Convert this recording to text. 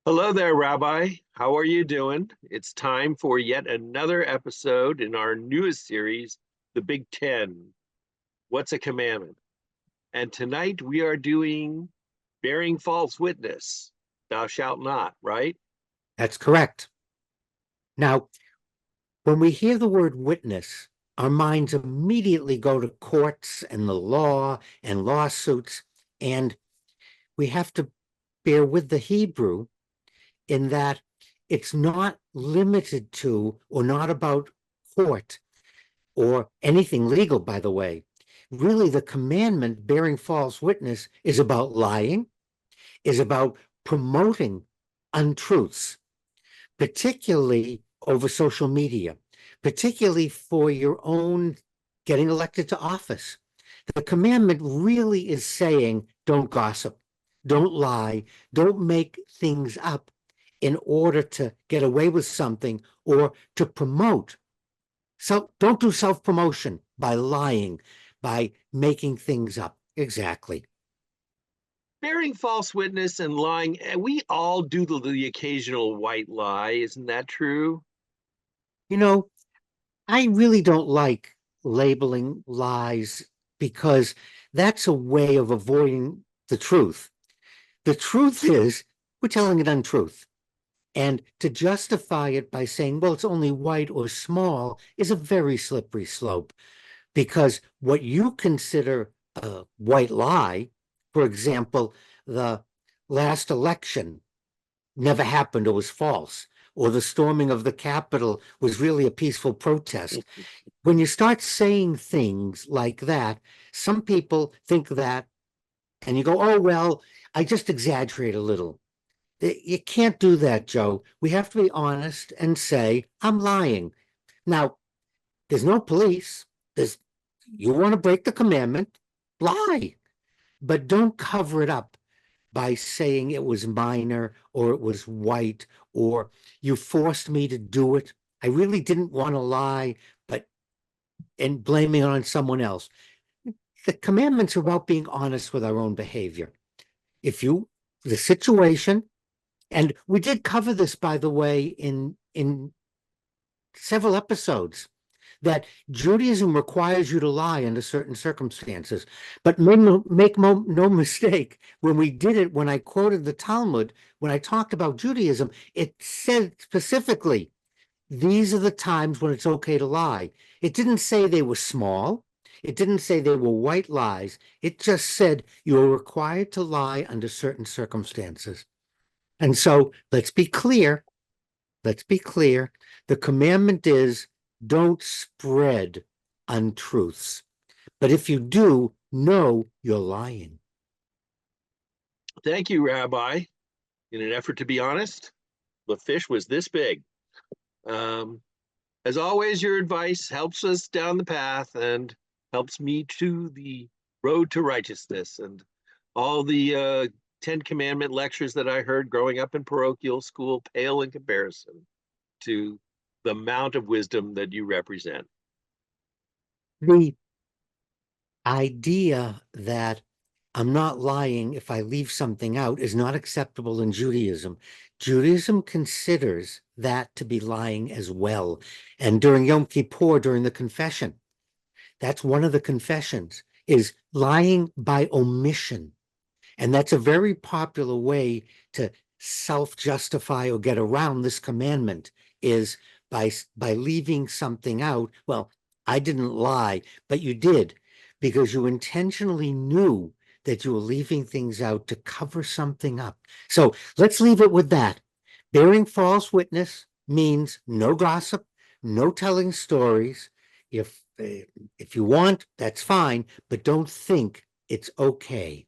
Hello there, Rabbi. How are you doing? It's time for yet another episode in our newest series, The Big Ten. What's a commandment? And tonight we are doing bearing false witness. Thou shalt not, right? That's correct. Now, when we hear the word witness, our minds immediately go to courts and the law and lawsuits, and we have to bear with the Hebrew in that it's not limited to or not about court or anything legal, by the way. Really, the commandment bearing false witness is about lying, is about promoting untruths, particularly over social media, particularly for your own getting elected to office. The commandment really is saying don't gossip, don't lie, don't make things up in order to get away with something or to promote. So don't do self promotion by lying, by making things up. Exactly. Bearing false witness and lying, we all do the occasional white lie. Isn't that true? You know, I really don't like labeling lies because that's a way of avoiding the truth. The truth is, we're telling an untruth. And to justify it by saying, well, it's only white or small is a very slippery slope because what you consider a white lie, for example, the last election never happened or was false, or the storming of the Capitol was really a peaceful protest. When you start saying things like that, some people think that, and you go, oh, well, I just exaggerate a little. You can't do that, Joe. We have to be honest and say, I'm lying. Now, there's no police. There's, you want to break the commandment, lie, but don't cover it up by saying it was minor or it was white or you forced me to do it. I really didn't want to lie, but and blaming it on someone else. The commandments are about being honest with our own behavior. If you, the situation, and we did cover this, by the way, in several episodes, that Judaism requires you to lie under certain circumstances. But make no mistake, when we did it, when I quoted the Talmud, when I talked about Judaism, it said specifically, these are the times when it's okay to lie. It didn't say they were small. It didn't say they were white lies. It just said you are required to lie under certain circumstances. And so let's be clear. Let's be clear. The commandment is don't spread untruths. But if you do, know you're lying. Thank you, Rabbi. In an effort to be honest, the fish was this big. Um, as always, your advice helps us down the path and helps me to the road to righteousness. And all the Ten Commandment lectures that I heard growing up in parochial school pale in comparison to the amount of wisdom that you represent. The idea that I'm not lying if I leave something out is not acceptable in Judaism. Judaism considers that to be lying as well. And during Yom Kippur, during the confession, that's one of the confessions, is lying by omission. And that's a very popular way to self-justify or get around this commandment is by leaving something out. Well, I didn't lie, but you did because you intentionally knew that you were leaving things out to cover something up. So let's leave it with that. Bearing false witness means no gossip, no telling stories. If you want, that's fine, but don't think it's okay.